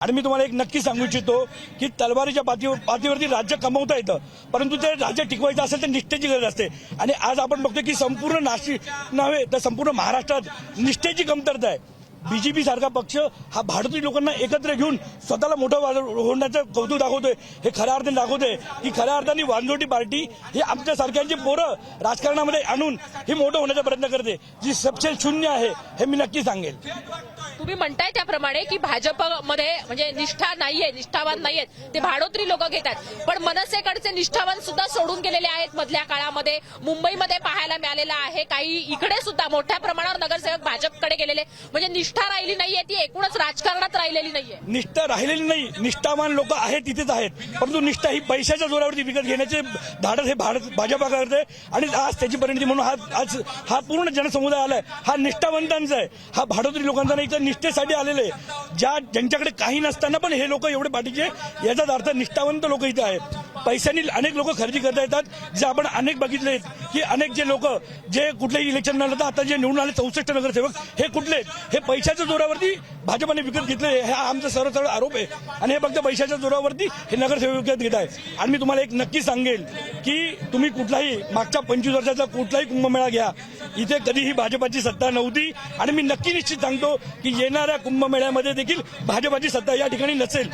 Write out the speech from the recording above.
आणि मी तुम्हाला एक नक्की सांगू इच्छितो की तलवारीच्या पाठीवरती राज्य कमवता येतं, परंतु ते राज्य टिकवायचं असेल तर निष्ठेची गरज असते। आणि आज आपण बघतोय की संपूर्ण नाशिक नव्हे तर संपूर्ण महाराष्ट्रात निष्ठेची कमतरता आहे। बीजेपी सारखा पक्ष हा भारतीय लोकांना एकत्र घेऊन स्वतःला मोठं होण्याचं कौतुक दाखवतोय। हे खऱ्या अर्थाने दाखवतोय की खऱ्या अर्थाने वांजोटी पार्टी ही आमच्या सारख्यांची पोरं राजकारणामध्ये आणून ही मोठं होण्याचा प्रयत्न करते, जी सबसे शून्य आहे हे मी नक्की सांगेल। तुम्ही म्हणताय त्याप्रमाणे की भाजपमध्ये म्हणजे निष्ठा नाहीये, निष्ठावान नाहीयेत, ते भाडोत्री लोक घेतात, पण मनसेकडचे निष्ठावान सुद्धा सोडून गेलेले आहेत। मधल्या काळामध्ये मुंबईमध्ये पाहायला मिळालेलं आहे, काही इकडे सुद्धा मोठ्या प्रमाणावर नगरसेवक भाजपकडे गेलेले, म्हणजे निष्ठा राहिली नाहीये, ती एकूणच राजकारणात राहिलेली नाहीये। निष्ठा राहिलेली नाही, निष्ठावान लोक आहेत तिथेच आहेत, परंतु निष्ठा ही पैशाच्या जोरावरती विकत घेण्याचे धाडस हे भाजपा करते। आणि आज त्याची परिणती म्हणून आज हा पूर्ण जनसमुदाय आलाय, हा निष्ठावंतांचा आहे, हा भाडोत्री लोकांचा नाही तर निष्ठेसाठी आलेले ज्यांच्याकडे काही नसताना पण हे लोक एवढे पाठीचे, याचाच अर्थ निष्ठावंत लोक इथे आहेत। पैशांनी अनेक लोक खरेदी करता येतात, जे आपण अनेक बघितले की अनेक जे लोक जे कुठल्याही इलेक्शन न लढता आता जे निवडून आले 64 नगरसेवक हे कुठले, हे पैशाच्या जोरावरती भाजपाने विकत घेतले, हा आमचा सरळ आरोप आहे। आणि हे फक्त पैशाच्या जोरावरती हे नगरसेवक विकत घेत आहे। आणि मी तुम्हाला एक नक्की सांगेल की तुम्ही कुठलाही मागच्या 25 वर्षाचा कुठलाही कुंभमेळा घ्या, इथे कधीही भाजपाची सत्ता नव्हती। आणि मी नक्की निश्चित सांगतो की येणाऱ्या कुंभमेळ्यामध्ये देखील भाजपाची सत्ता या ठिकाणी नसेल।